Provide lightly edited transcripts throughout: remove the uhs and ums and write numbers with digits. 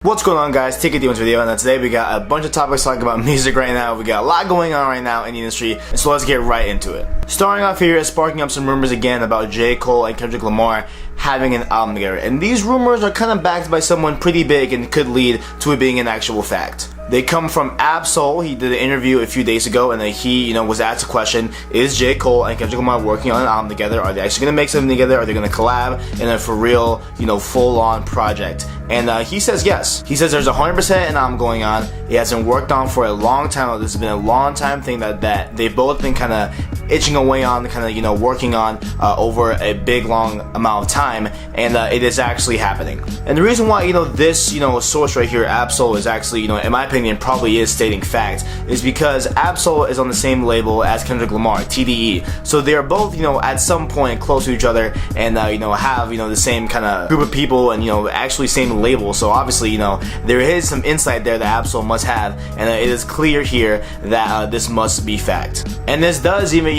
What's going on, guys? Take a deep into video, and today we got a bunch of topics talking about music right now. We got a lot going on right now in the industry, so let's get right into it. Starting off here is sparking up some rumors again about J. Cole and Kendrick Lamar having an album together, and these rumors are kind of backed by someone pretty big and could lead to it being an actual fact. They come from Ab-Soul. He did an interview a few days ago, and then he, was asked a question: is J. Cole and Kendrick Lamar working on an album together? Are they actually gonna make something together? Are they gonna collab in a for real, full-on project? And he says yes. He says there's 100% an album going on. It has been worked on for a long time. This has been a long time thing that they've both been kind of itching away on, working on over a big long amount of time, and it is actually happening. And the reason why this source right here, Ab-Soul, is actually in my opinion probably is stating fact is because Ab-Soul is on the same label as Kendrick Lamar, TDE. So they are both at some point close to each other, and have the same kind of group of people, and actually same label. So obviously there is some insight there that Ab-Soul must have, and it is clear here that this must be fact. And this does even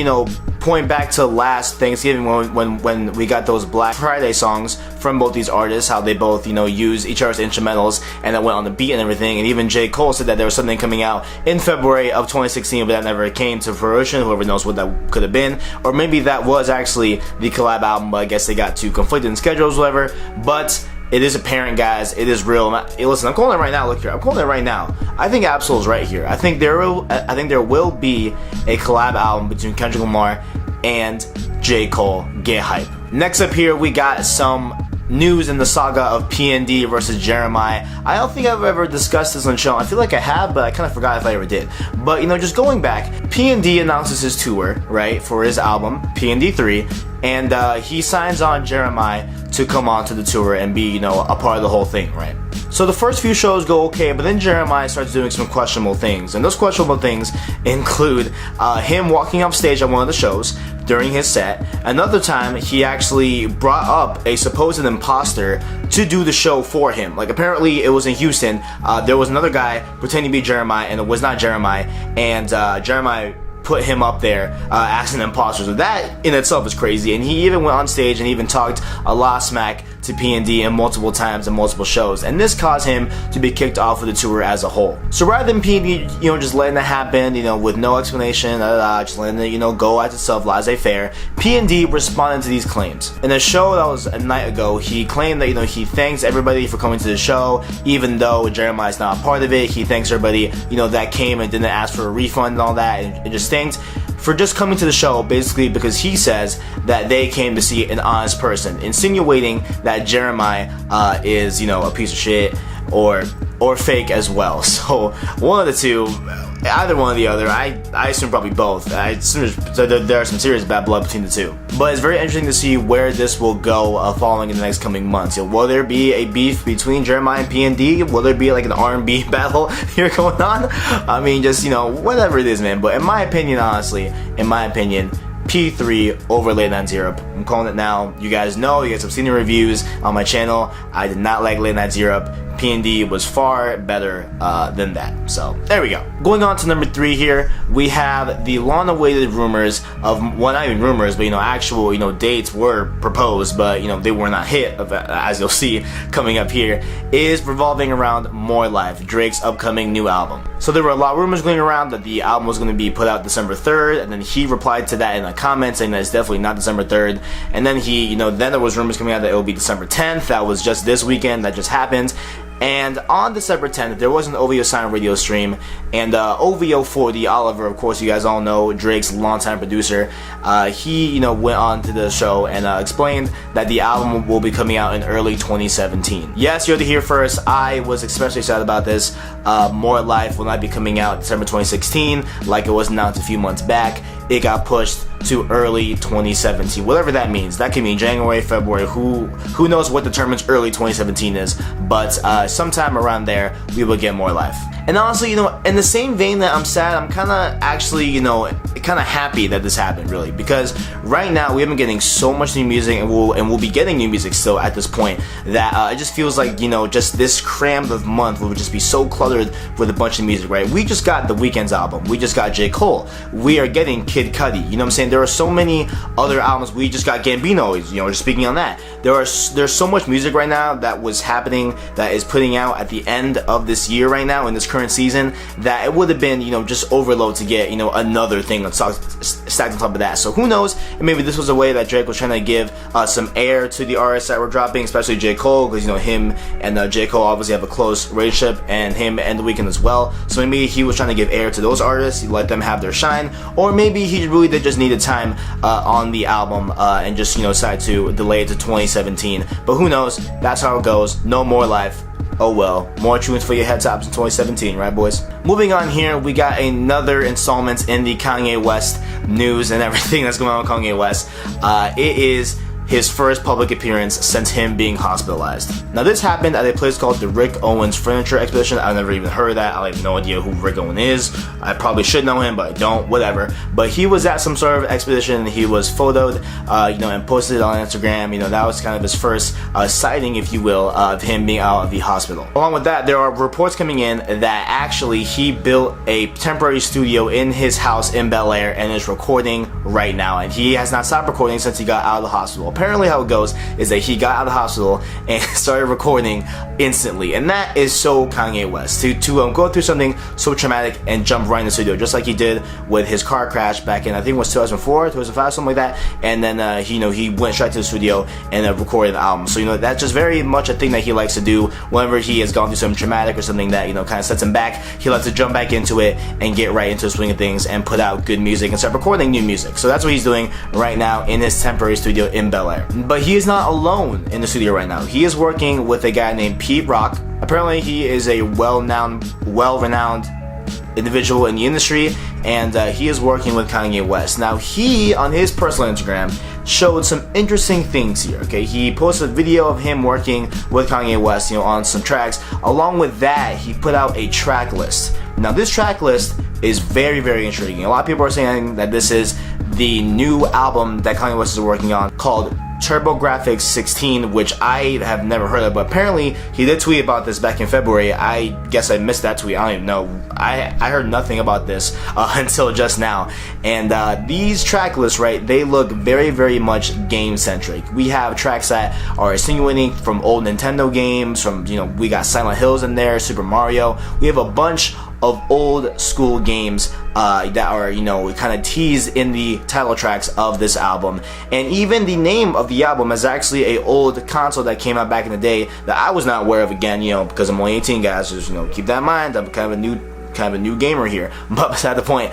point back to last Thanksgiving when we got those Black Friday songs from both these artists, how they both use each other's instrumentals and that went on the beat and everything. And even J. Cole said that there was something coming out in February of 2016, but that never came to fruition. Whoever knows what that could have been, or maybe that was actually the collab album, but I guess they got too conflicted in schedules, whatever. But it is apparent, guys. It is real. Listen, I'm calling it right now. Look here, I'm calling it right now. I think Ab-Soul is right here. I think there will be a collab album between Kendrick Lamar and J. Cole. Get hype. Next up here, we got some news in the saga of PND versus Jeremih. I don't think I've ever discussed this on the show. I feel like I have, but I kind of forgot if I ever did. But just going back, PND announces his tour, right, for his album PND 3, and he signs on Jeremih to come on to the tour and be a part of the whole thing, right? So the first few shows go okay, but then Jeremih starts doing some questionable things, and those questionable things include him walking off stage at one of the shows during his set. Another time, he actually brought up a supposed imposter to do the show for him. Like, apparently it was in Houston. There was another guy pretending to be Jeremih, and it was not Jeremih, and Jeremih put him up there as an imposter. So that in itself is crazy. And he even went on stage and even talked a lot of smack to PND in multiple times in multiple shows, and this caused him to be kicked off of the tour as a whole. So rather than PND just letting it happen with no explanation, just letting it go as itself, laissez-faire, PND responded to these claims. In a show that was a night ago, he claimed that he thanks everybody for coming to the show, even though Jeremih is not a part of it. He thanks everybody that came and didn't ask for a refund and all that, and it just thanked for just coming to the show, basically because he says that they came to see an honest person, insinuating that Jeremih is a piece of shit or fake as well. So one of the two, either one or the other. I assume probably both. I assume there are some serious bad blood between the two. But it's very interesting to see where this will go following in the next coming months. Will there be a beef between Jeremih and PND? Will there be like an R&B battle here going on? I mean, just whatever it is, man. But in my opinion, honestly, P3 over Late Night Syrup. I'm calling it now. You guys know, you guys have seen the reviews on my channel. I did not like Late Night Syrup. PND was far better than that. So there we go. Going on to number 3 here, we have the long-awaited rumors of, well, not even rumors, but actual dates were proposed, but they were not hit, as you'll see coming up here, is revolving around More Life, Drake's upcoming new album. So there were a lot of rumors going around that the album was going to be put out December 3rd, and then he replied to that in a comment saying that it's definitely not December 3rd, and then then there was rumors coming out that it will be December 10th. That was just this weekend, that just happened. And on December 10th, there was an OVO Sound radio stream, and OVO 40, Oliver, of course, you guys all know, Drake's longtime producer, he, went on to the show and explained that the album will be coming out in early 2017. Yes, you heard it here first. I was especially excited about this. More Life will not be coming out December 2016, like it was announced a few months back. It got pushed to early 2017, whatever that means. That could mean January, February, who knows what determines early 2017 is, but sometime around there, we will get More Life. And honestly, in the same vein that I'm sad, I'm kind of actually, kind of happy that this happened, really, because right now we have been getting so much new music, and we'll be getting new music still at this point, that it just feels like, you know, just this crammed of month will just be so cluttered with a bunch of music, right? We just got The Weeknd's album, we just got J. Cole, we are getting Kid Cudi, you know what I'm saying? There are so many other albums, we just got Gambino, you know, just speaking on that. There's so much music right now that was happening, that is putting out at the end of this year right now, in this current season, that it would have been, you know, just overload to get, you know, another thing that's stacked on top of that. So who knows, and maybe this was a way that Drake was trying to give some air to the artists that were dropping, especially J. Cole, because, you know, him and J. Cole obviously have a close relationship, and him and The Weeknd as well, so maybe he was trying to give air to those artists, let them have their shine, or maybe he really did just needed time on the album, and just, you know, decided to delay it to 2017, but who knows, that's how it goes. No more life. Oh well, more tunes for your head tops in 2017, right, boys? Moving on here, we got another installment in the Kanye West news and everything that's going on with Kanye West. It is his first public appearance since him being hospitalized. Now this happened at a place called the Rick Owens Furniture Exposition. I've never even heard of that. I have no idea who Rick Owens is. I probably should know him, but I don't, whatever. But he was at some sort of exposition, and he was photoed, you know, and posted on Instagram. You know, that was kind of his first sighting, if you will, of him being out of the hospital. Along with that, there are reports coming in that actually he built a temporary studio in his house in Bel Air and is recording right now, and he has not stopped recording since he got out of the hospital. Apparently how it goes is that he got out of the hospital and started recording instantly, and that is so Kanye West, to go through something so traumatic and jump right in the studio, just like he did with his car crash back in, I think it was 2004, 2005, something like that, and then he went straight to the studio and recorded the album. So, you know, that's just very much a thing that he likes to do whenever he has gone through something traumatic or something that, you know, kind of sets him back. He likes to jump back into it and get right into the swing of things and put out good music and start recording new music. So that's what he's doing right now in his temporary studio in Bel Air. But he is not alone in the studio right now. He is working with a guy named Pete Rock. Apparently he is a well-renowned individual in the industry, and he is working with Kanye West. Now he, on his personal Instagram, showed some interesting things here, okay? He posted a video of him working with Kanye West, you know, on some tracks. Along with that, he put out a track list. Now this track list is very, very intriguing. A lot of people are saying that this is the new album that Kanye West is working on, called TurboGrafx 16, which I have never heard of, but apparently he did tweet about this back in February. I guess I missed that tweet. I don't even know. I heard nothing about this until just now. And these track lists, right, they look very, very much game-centric. We have tracks that are insinuating from old Nintendo games, from, you know, we got Silent Hills in there, Super Mario. We have a bunch of old school games that are, you know, kind of teased in the title tracks of this album. And even the name of the album is actually a old console that came out back in the day that I was not aware of, again, you know, because I'm only 18, guys, just, you know, keep that in mind. I'm kind of a new gamer here. But beside the point,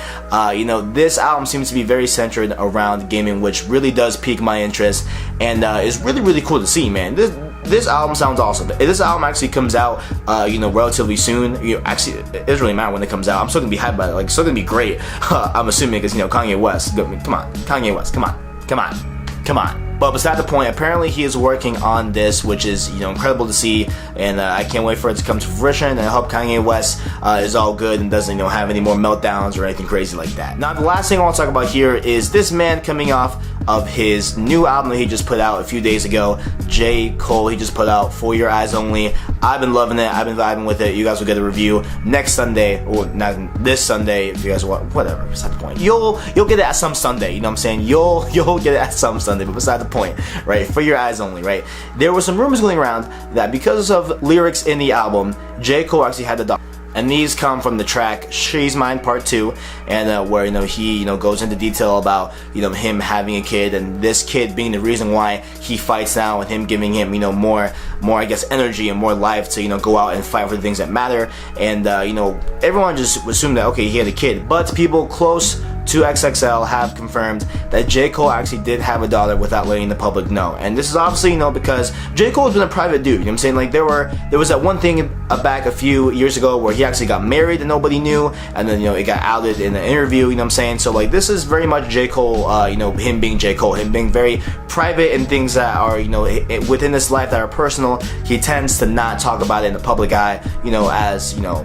you know, this album seems to be very centered around gaming, which really does pique my interest, and is really, really cool to see, man. This album sounds awesome. If this album actually comes out, you know, relatively soon, you know, actually, it doesn't really matter when it comes out. I'm still gonna be hyped about it. Like, it's still gonna be great. I'm assuming, because, you know, Kanye West. Come on, Kanye West. Come on. But beside the point, apparently he is working on this, which is, you know, incredible to see, and I can't wait for it to come to fruition, and I hope Kanye West is all good and doesn't, you know, have any more meltdowns or anything crazy like that. Now, the last thing I want to talk about here is this man coming off of his new album that he just put out a few days ago, J. Cole. He just put out For Your Eyes Only. I've been loving it. I've been vibing with it. You guys will get a review next Sunday, or not this Sunday, if you guys want. Whatever, beside the point. You'll get it at some Sunday, you know what I'm saying? You'll get it at some Sunday, but beside the point, right? For Your Eyes Only, right? There were some rumors going around that because of lyrics in the album, J. Cole actually had the dog. And these come from the track She's Mine Part 2, and where, you know, he, you know, goes into detail about, you know, him having a kid, and this kid being the reason why he fights now, and him giving him, you know, more I guess energy and more life to, you know, go out and fight for the things that matter. And you know, everyone just assumed that, okay, he had a kid, but people close to XXL have confirmed that J. Cole actually did have a daughter without letting the public know. And this is obviously, you know, because J. Cole has been a private dude, you know what I'm saying? Like, there was that one thing back a few years ago where he actually got married and nobody knew, and then, you know, it got outed in an interview, you know what I'm saying? So, like, this is very much J. Cole, you know, him being J. Cole, him being very private in things that are, you know, within his life that are personal. He tends to not talk about it in the public eye, you know, as, you know,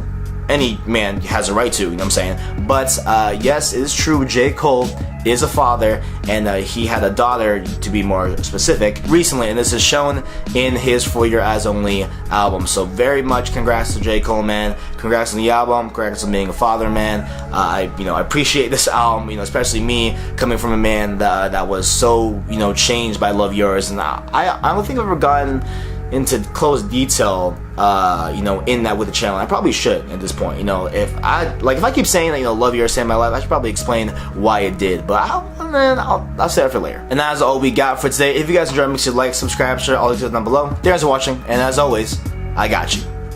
any man has a right to, you know what I'm saying? But yes, it is true, J. Cole is a father, and he had a daughter, to be more specific, recently, and this is shown in his For Your Eyes Only album. So very much congrats to J. Cole, man. Congrats on the album, congrats on being a father, man. I appreciate this album, especially me, coming from a man that was so, changed by Love Yours, and I don't think I've ever gotten into close detail, in that with the channel. I probably should at this point. If I keep saying that, Love Yours saved my life, I should probably explain why it did. But I'll save it for later. And that's all we got for today. If you guys enjoyed, make sure to like, subscribe, share all the details down below. Thanks for watching, and as always, I got you.